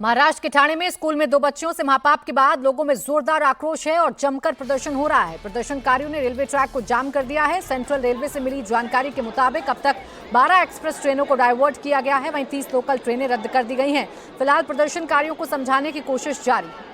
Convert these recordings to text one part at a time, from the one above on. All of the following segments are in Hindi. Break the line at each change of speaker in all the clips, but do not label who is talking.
महाराष्ट्र के ठाणे में स्कूल में 2 बच्चियों से महापाप के बाद लोगों में जोरदार आक्रोश है और जमकर प्रदर्शन हो रहा है। प्रदर्शनकारियों ने रेलवे ट्रैक को जाम कर दिया है। सेंट्रल रेलवे से मिली जानकारी के मुताबिक अब तक 12 एक्सप्रेस ट्रेनों को डायवर्ट किया गया है, वहीं 30 लोकल ट्रेनें रद्द कर दी गई हैं। फिलहाल प्रदर्शनकारियों को समझाने की कोशिश जारी है।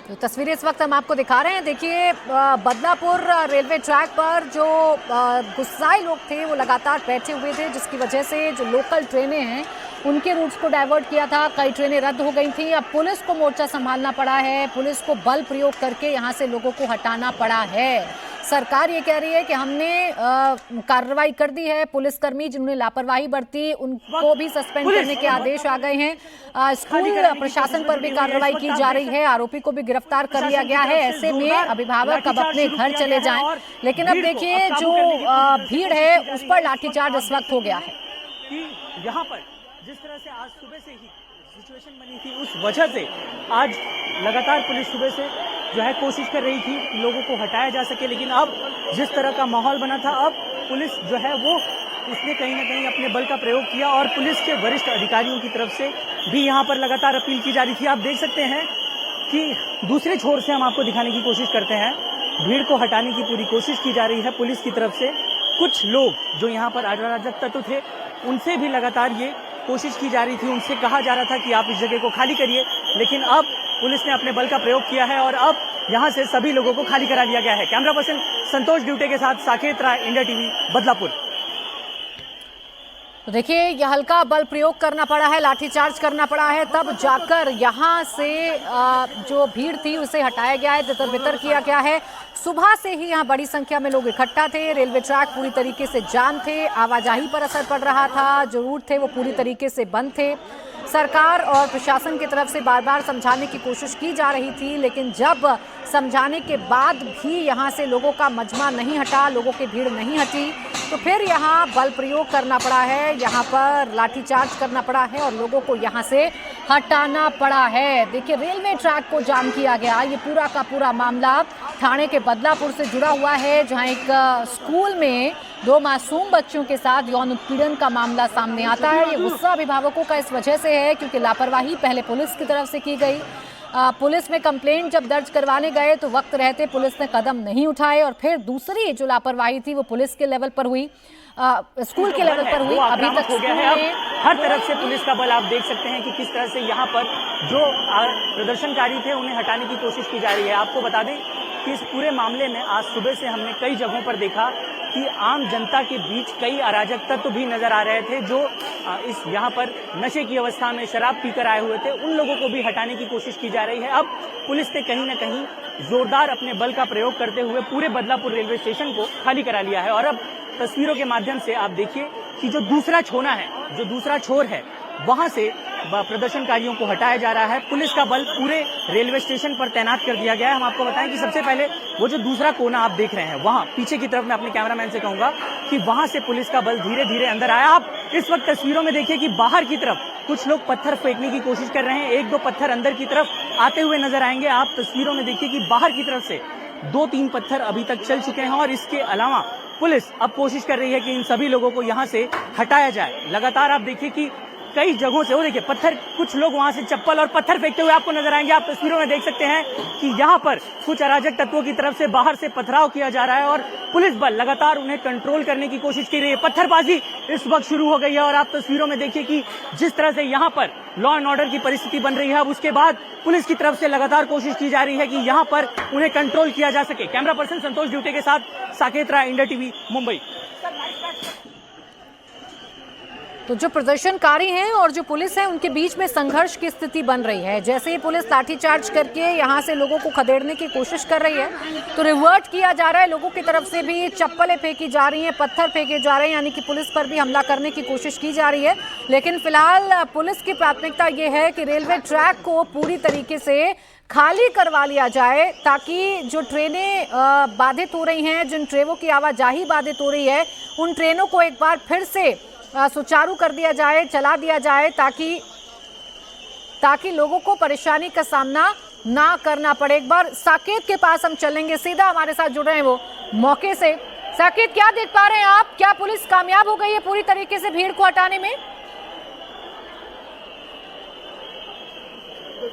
तो तस्वीरें इस वक्त हम आपको दिखा रहे हैं। देखिए, बदलापुर रेलवे ट्रैक पर जो गुस्साई लोग थे वो लगातार बैठे हुए थे, जिसकी वजह से जो लोकल ट्रेनें हैं उनके रूट्स को डाइवर्ट किया था। कई ट्रेनें रद्द हो गई थी। अब पुलिस को मोर्चा संभालना पड़ा है। पुलिस को बल प्रयोग करके यहाँ से लोगों को हटाना पड़ा है। सरकार ये कह रही है कि हमने कार्रवाई कर दी है। पुलिसकर्मी जिन्होंने लापरवाही बरती उनको भी सस्पेंड करने के आदेश आ गए हैं। स्कूल प्रशासन पर भी कार्रवाई की जा रही है। आरोपी को भी गिरफ्तार कर लिया गया है। ऐसे में अभिभावक अब अपने घर चले जाएं। लेकिन अब देखिए, जो भीड़ है उस पर लाठीचार्ज इस वक्त हो गया है।
यहाँ पर जिस तरह से आज सुबह से ही सिचुएशन बनी थी, उस वजह से आज लगातार पुलिस सुबह से जो है कोशिश कर रही थी कि लोगों को हटाया जा सके। लेकिन अब जिस तरह का माहौल बना था, अब पुलिस जो है वो उसने कहीं ना कहीं अपने बल का प्रयोग किया और पुलिस के वरिष्ठ अधिकारियों की तरफ से भी यहाँ पर लगातार अपील की जा रही थी। आप देख सकते हैं कि दूसरे छोर से हम आपको दिखाने की कोशिश करते हैं, भीड़ को हटाने की पूरी कोशिश की जा रही है पुलिस की तरफ से। कुछ लोग जो यहाँ पर अराजक तत्व थे उनसे भी लगातार ये कोशिश की जा रही थी, उनसे कहा जा रहा था कि आप इस जगह को खाली करिए। लेकिन अब पुलिस ने अपने बल का प्रयोग किया है और अब यहां से सभी लोगों को खाली करा दिया गया है। कैमरा पर्सन संतोष ड्यूटे के साथ साकेत राय, इंडिया टीवी, बदलापुर।
तो देखिए, यह हल्का बल प्रयोग करना पड़ा है, लाठीचार्ज करना पड़ा है, तब जाकर यहाँ से जो भीड़ थी उसे हटाया गया है, तितर-बितर किया गया है। सुबह से ही यहाँ बड़ी संख्या में लोग इकट्ठा थे। रेलवे ट्रैक पूरी तरीके से जाम थे, आवाजाही पर असर पड़ रहा था। जो रूट थे वो पूरी तरीके से बंद थे। सरकार और प्रशासन की तरफ से बार बार समझाने की कोशिश की जा रही थी, लेकिन जब समझाने के बाद भी यहाँ से लोगों का मजमा नहीं हटा, लोगों की भीड़ नहीं हटी, तो फिर यहाँ बल प्रयोग करना पड़ा है, यहाँ पर लाठीचार्ज करना पड़ा है और लोगों को यहाँ से हटाना पड़ा है। देखिए, रेलवे ट्रैक को जाम किया गया। ये पूरा का पूरा मामला ठाणे के बदलापुर से जुड़ा हुआ है, जहाँ एक स्कूल में 2 मासूम बच्चों के साथ यौन उत्पीड़न का मामला सामने आता है। ये गुस्सा अभिभावकों का इस वजह से है क्योंकि लापरवाही पहले पुलिस की तरफ से की गई। पुलिस में कंप्लेंट जब दर्ज करवाने गए तो वक्त रहते पुलिस ने कदम नहीं उठाए और फिर दूसरी जो लापरवाही थी वो पुलिस के लेवल पर हुई, स्कूल के लेवल पर हुई। अभी तक
हो गया है। अब हर तरफ से पुलिस का बल आप देख सकते हैं कि किस तरह से यहाँ पर जो प्रदर्शनकारी थे उन्हें हटाने की कोशिश की जा रही है। आपको बता दें कि इस पूरे मामले में आज सुबह से हमने कई जगहों पर देखा कि आम जनता के बीच कई अराजक तत्व भी नजर आ रहे थे, जो इस यहाँ पर नशे की अवस्था में शराब पीकर आए हुए थे। उन लोगों को भी हटाने की कोशिश की जा रही है। अब पुलिस ने कहीं ना कहीं जोरदार अपने बल का प्रयोग करते हुए पूरे बदलापुर रेलवे स्टेशन को खाली करा लिया है। और अब तस्वीरों के माध्यम से आप देखिए कि जो दूसरा छोना है, जो दूसरा छोर है, वहां से प्रदर्शनकारियों को हटाया जा रहा है। पुलिस का बल पूरे रेलवे स्टेशन पर तैनात कर दिया गया है। हम आपको बताएं कि सबसे पहले वो जो दूसरा कोना आप देख रहे हैं, वहां पीछे की तरफ मैं अपने कैमरामैन से कहूंगा कि वहां से पुलिस का बल धीरे धीरे अंदर आया। आप इस वक्त तस्वीरों में देखिए कि बाहर की तरफ कुछ लोग पत्थर फेंकने की कोशिश कर रहे हैं। 1-2 पत्थर अंदर की तरफ आते हुए नजर आएंगे। आप तस्वीरों में देखिए कि बाहर की तरफ से 2-3 पत्थर अभी तक चल चुके हैं और इसके अलावा पुलिस अब कोशिश कर रही है कि इन सभी लोगों को यहाँ से हटाया जाए। लगातार आप देखिए कि कई जगहों से वो देखिए पत्थर, कुछ लोग वहां से चप्पल और पत्थर फेंकते हुए आपको नजर आएंगे। आप तस्वीरों में देख सकते हैं कि यहाँ पर कुछ अराजक तत्वों की तरफ से बाहर से पथराव किया जा रहा है और पुलिस बल लगातार उन्हें कंट्रोल करने की कोशिश कर रही है। पत्थरबाजी इस वक्त शुरू हो गई है और आप तस्वीरों में देखिए कि जिस तरह से यहाँ पर लॉ एंड ऑर्डर की परिस्थिति बन रही है, अब उसके बाद पुलिस की तरफ से लगातार कोशिश की जा रही है कि यहाँ पर उन्हें कंट्रोल किया जा सके। कैमरा पर्सन संतोष ड्यूटे के साथ साकेत राय, इंडिया टीवी, मुंबई।
तो जो प्रदर्शनकारी हैं और जो पुलिस है उनके बीच में संघर्ष की स्थिति बन रही है। जैसे ही पुलिस लाठीचार्ज करके यहाँ से लोगों को खदेड़ने की कोशिश कर रही है तो रिवर्ट किया जा रहा है। लोगों की तरफ से भी चप्पलें फेंकी जा रही हैं, पत्थर फेंके जा रहे हैं, यानी कि पुलिस पर भी हमला करने की कोशिश की जा रही है। लेकिन फिलहाल पुलिस की प्राथमिकता ये है कि रेलवे ट्रैक को पूरी तरीके से खाली करवा लिया जाए ताकि जो ट्रेनें बाधित हो रही हैं, जिन ट्रेनों की आवाजाही बाधित हो रही है, उन ट्रेनों को एक बार फिर से सुचारू कर दिया जाए, चला दिया जाए ताकि लोगों को परेशानी का सामना ना करना पड़े। एक बार साकेत के पास हम चलेंगे, सीधा हमारे साथ जुड़ रहे हैं वो मौके से। साकेत, क्या देख पा रहे हैं आप? क्या पुलिस कामयाब हो गई है पूरी तरीके से भीड़ को हटाने में?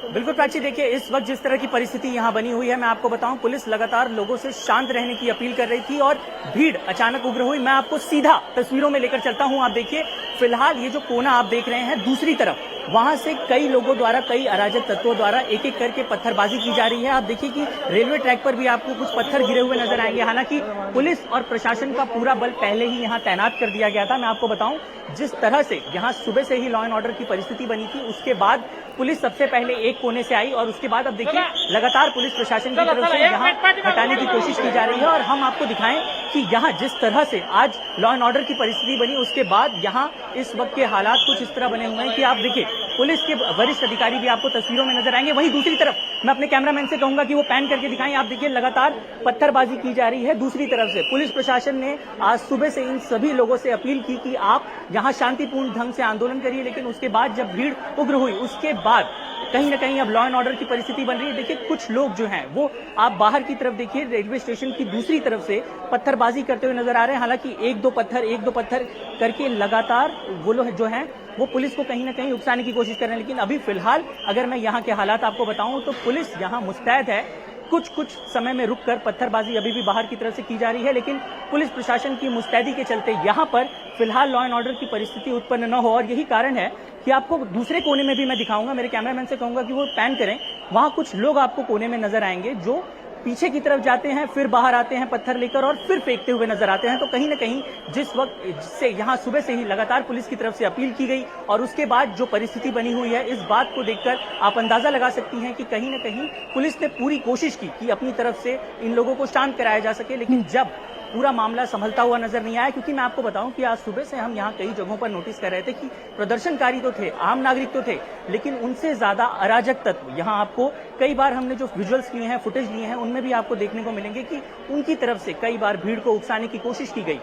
बिल्कुल प्राची, देखिए इस वक्त जिस तरह की परिस्थिति यहाँ बनी हुई है, मैं आपको बताऊं, पुलिस लगातार लोगों से शांत रहने की अपील कर रही थी और भीड़ अचानक उग्र हुई। मैं आपको सीधा तस्वीरों में लेकर चलता हूं। आप देखिए, फिलहाल ये जो कोना आप देख रहे हैं, दूसरी तरफ वहां से कई लोगों द्वारा, कई अराजक तत्वों द्वारा एक एक करके पत्थरबाजी की जा रही है। आप देखिए कि रेलवे ट्रैक पर भी आपको कुछ पत्थर गिरे हुए नजर आएंगे। हालांकि पुलिस और प्रशासन का पूरा बल पहले ही यहाँ तैनात कर दिया गया था। मैं आपको बताऊं, जिस तरह से यहाँ सुबह से ही लॉ एंड ऑर्डर की परिस्थिति बनी थी, उसके बाद पुलिस सबसे पहले एक कोने से आई और उसके बाद अब देखिए लगातार पुलिस प्रशासन की तरफ से यहाँ हटाने की कोशिश की जा रही है। और हम आपको दिखाएं कि यहाँ जिस तरह से आज लॉ एंड ऑर्डर की परिस्थिति बनी, उसके बाद यहाँ इस वक्त के हालात कुछ इस तरह बने हुए हैं कि आप देखिए पुलिस के वरिष्ठ अधिकारी भी आपको तस्वीरों में नजर आएंगे। वहीं दूसरी तरफ मैं अपने कैमरामैन से कहूंगा कि वो पैन करके दिखाएं। आप देखिए लगातार पत्थरबाजी की जा रही है। दूसरी तरफ से पुलिस प्रशासन ने आज सुबह से इन सभी लोगों से अपील की कि आप यहाँ शांतिपूर्ण ढंग से आंदोलन करिए, लेकिन उसके बाद जब भीड़ उग्र हुई, उसके बाद कहीं ना कहीं अब लॉ एंड ऑर्डर की परिस्थिति बन रही है। देखिए कुछ लोग जो हैं वो आप बाहर की तरफ देखिए, रेलवे स्टेशन की दूसरी तरफ से पत्थरबाजी करते हुए नजर आ रहे हैं। हालांकि एक दो पत्थर करके लगातार वो लोग जो हैं वो पुलिस को कहीं ना कहीं उकसाने की कोशिश कर रहे हैं। लेकिन अभी फिलहाल अगर मैं यहाँ के हालात आपको बताऊं तो पुलिस यहाँ मुस्तैद है। कुछ समय में रुककर पत्थरबाजी अभी भी बाहर की तरफ से की जा रही है, लेकिन पुलिस प्रशासन की मुस्तैदी के चलते यहाँ पर फिलहाल लॉ एंड ऑर्डर की परिस्थिति उत्पन्न न हो। और यही कारण है कि आपको दूसरे कोने में भी मैं दिखाऊंगा। मेरे कैमरामैन से कहूंगा कि वो पैन करें। वहां कुछ लोग आपको कोने में नजर आएंगे जो पीछे की तरफ जाते हैं, फिर बाहर आते हैं पत्थर लेकर और फिर फेंकते हुए नजर आते हैं। तो कहीं ना कहीं जिस वक्त से यहाँ सुबह से ही लगातार पुलिस की तरफ से अपील की गई और उसके बाद जो परिस्थिति बनी हुई है, इस बात को देखकर आप अंदाजा लगा सकती हैं कि कहीं ना कहीं पुलिस ने पूरी कोशिश की कि अपनी तरफ से इन लोगों को शांत कराया जा सके। लेकिन जब पूरा मामला संभलता हुआ नजर नहीं आया, क्योंकि मैं आपको बताऊं कि आज सुबह से हम यहाँ कई जगहों पर नोटिस कर रहे थे कि प्रदर्शनकारी तो थे, आम नागरिक तो थे, लेकिन उनसे ज्यादा अराजक तत्व यहाँ आपको कई बार हमने जो विजुअल्स लिए हैं, फुटेज लिए हैं, उनमें भी आपको देखने को मिलेंगे कि उनकी तरफ से कई बार भीड़ को उकसाने की कोशिश की गई।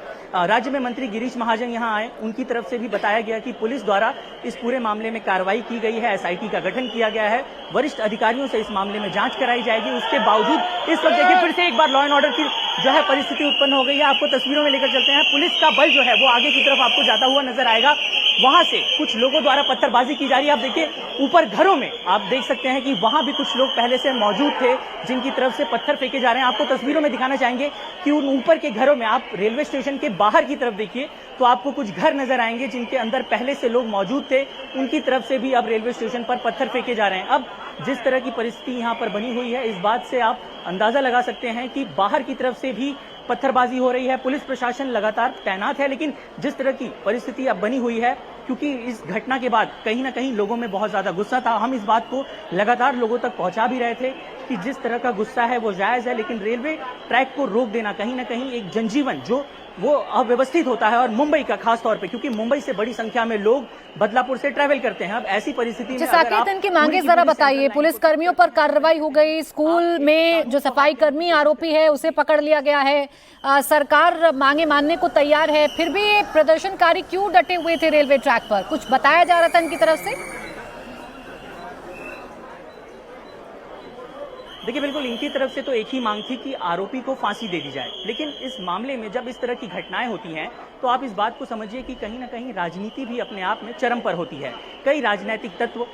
राज्य में मंत्री गिरीश महाजन यहाँ आए, उनकी तरफ से भी बताया गया कि पुलिस द्वारा इस पूरे मामले में कार्रवाई की गई है, SIT का गठन किया गया है, वरिष्ठ अधिकारियों से इस मामले में जांच कराई जाएगी। उसके बावजूद इस वक्त देखिए फिर से एक बार लॉ एंड ऑर्डर की जो है परिस्थिति उत्पन्न हो गई है। आपको तस्वीरों में लेकर चलते हैं। पुलिस का बल जो है वो आगे की तरफ आपको जाता हुआ नजर आएगा। वहां से कुछ लोगों द्वारा पत्थरबाजी की जा रही है। आप देखिए ऊपर घरों में आप देख सकते हैं कि वहां भी कुछ लोग पहले से मौजूद थे जिनकी तरफ से पत्थर फेंके जा रहे हैं। आपको तस्वीरों में दिखाना चाहेंगे कि उन ऊपर के घरों में, आप रेलवे स्टेशन के बाहर की तरफ देखिए तो आपको कुछ घर नजर आएंगे जिनके अंदर पहले से लोग मौजूद थे, उनकी तरफ से भी अब रेलवे स्टेशन पर पत्थर फेंके जा रहे हैं। अब जिस तरह की परिस्थिति यहाँ पर बनी हुई है, इस बात से आप अंदाजा लगा सकते हैं कि बाहर की तरफ से भी पत्थरबाजी हो रही है। पुलिस प्रशासन लगातार तैनात है, लेकिन जिस तरह की परिस्थिति अब बनी हुई है, क्योंकि इस घटना के बाद कहीं ना कहीं लोगों में बहुत ज्यादा गुस्सा था। हम इस बात को लगातार लोगों तक पहुंचा भी रहे थे कि जिस तरह का गुस्सा है वो जायज है, लेकिन रेलवे ट्रैक को रोक देना कहीं ना कहीं एक जनजीवन जो वो अव्यवस्थित होता है। और मुंबई का खास तौर पे, क्योंकि मुंबई से बड़ी संख्या में लोग बदलापुर से ट्रैवल करते हैं। अब ऐसी परिस्थिति में
साकेत, इनकी मांगे जरा बताइए। पुलिस कर्मियों पर कार्रवाई हो गई, स्कूल में जो सफाई कर्मी आरोपी है उसे पकड़ लिया गया है, सरकार मांगे मानने को तैयार है, फिर भी प्रदर्शनकारी क्यों डटे हुए थे रेलवे ट्रैक पर? कुछ बताया जा रहा था इनकी तरफ से?
देखिए बिल्कुल इनकी तरफ से तो एक ही मांग थी कि आरोपी को फांसी दे दी जाए। लेकिन इस मामले में जब इस तरह की घटनाएं होती हैं तो आप इस बात को समझिए कि कहीं ना कहीं राजनीति भी अपने आप में चरम पर होती है। कई राजनीतिक तत्व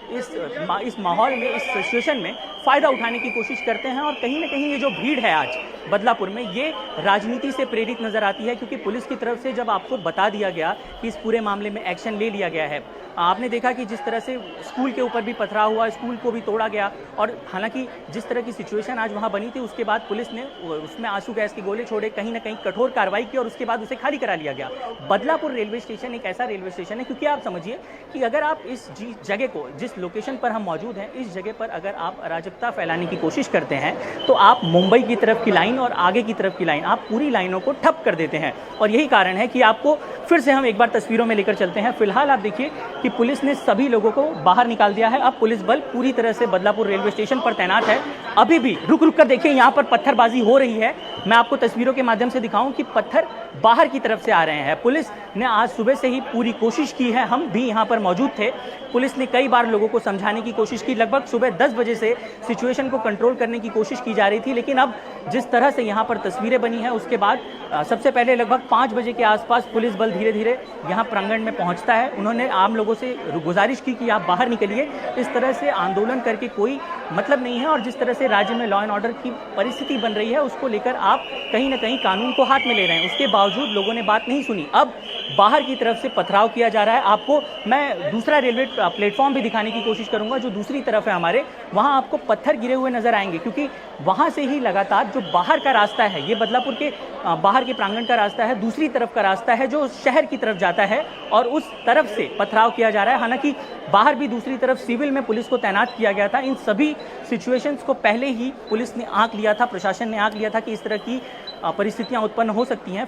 इस माहौल में, इस सिचुएशन में फायदा उठाने की कोशिश करते हैं। और कहीं ना कहीं ये जो भीड़ है आज बदलापुर में, ये राजनीति से प्रेरित नजर आती है। क्योंकि पुलिस की तरफ से जब आपको बता दिया गया कि इस पूरे मामले में एक्शन ले लिया गया है, आपने देखा कि जिस तरह से स्कूल के ऊपर भी पथराव हुआ, स्कूल को भी तोड़ा गया। और हालांकि जिस तरह की सिचुएशन आज वहां बनी थी, उसके बाद पुलिस ने उसमें आंसू गैस के गोले छोड़े, कहीं ना कहीं कठोर कार्रवाई की और उसके बाद उसे खाली करा लिया गया। बदलापुर रेलवे स्टेशन एक ऐसा रेलवे स्टेशन है, क्योंकि आप समझिए कि अगर आप इस जगह को, जिस लोकेशन पर हम मौजूद हैं, इस जगह पर अगर आप अराजकता फैलाने की कोशिश करते हैं तो आप मुंबई की तरफ की लाइन और आगे की तरफ की लाइन, आप पूरी लाइनों को ठप कर देते हैं। और यही कारण है कि आपको फिर से हम एक बार तस्वीरों में लेकर चलते हैं। फिलहाल आप देखिए कि पुलिस ने सभी लोगों को बाहर निकाल दिया है। अब पुलिस बल पूरी तरह से बदलापुर रेलवे स्टेशन पर तैनात है। अभी भी रुक रुक कर देखिए यहाँ पर पत्थरबाजी हो रही है। मैं आपको तस्वीरों के माध्यम से दिखाऊं कि पत्थर बाहर की तरफ से आ रहे हैं। पुलिस ने आज सुबह से ही पूरी कोशिश की है, हम भी यहाँ पर मौजूद थे। पुलिस ने कई बार लोगों को समझाने की कोशिश की, लगभग सुबह 10 बजे से सिचुएशन को कंट्रोल करने की कोशिश की जा रही थी, लेकिन अब जिस तरह से यहाँ पर तस्वीरें बनी हैं उसके बाद सबसे पहले लगभग 5 बजे के आसपास पुलिस बल धीरे धीरे यहाँ प्रांगण में पहुँचता है। उन्होंने आम लोगों से गुजारिश की कि आप बाहर निकलिए, इस तरह से आंदोलन करके कोई मतलब नहीं है, और जिस तरह से राज्य में लॉ एंड ऑर्डर की परिस्थिति बन रही है उसको लेकर आप कहीं ना कहीं कानून को हाथ में ले रहे हैं। उसके बावजूद लोगों ने बात नहीं सुनी। अब बाहर की तरफ से पथराव किया जा रहा है। आपको मैं दूसरा रेलवे प्लेटफॉर्म भी दिखाने की कोशिश करूंगा जो दूसरी तरफ है हमारे, वहां आपको पत्थर गिरे हुए नजर आएंगे, क्योंकि वहां से ही लगातार जो बाहर का रास्ता है, ये बदलापुर के बाहर के प्रांगण का रास्ता है, दूसरी तरफ का रास्ता है जो शहर की तरफ जाता है, और उस तरफ से पथराव किया जा रहा है। हालांकि बाहर भी दूसरी तरफ सिविल में पुलिस को तैनात किया गया था। इन सभी सिचुएशंस को पहले ही पुलिस ने आंक लिया था, प्रशासन ने आंक लिया था कि इस तरह की परिस्थितियां उत्पन्न हो सकती हैं।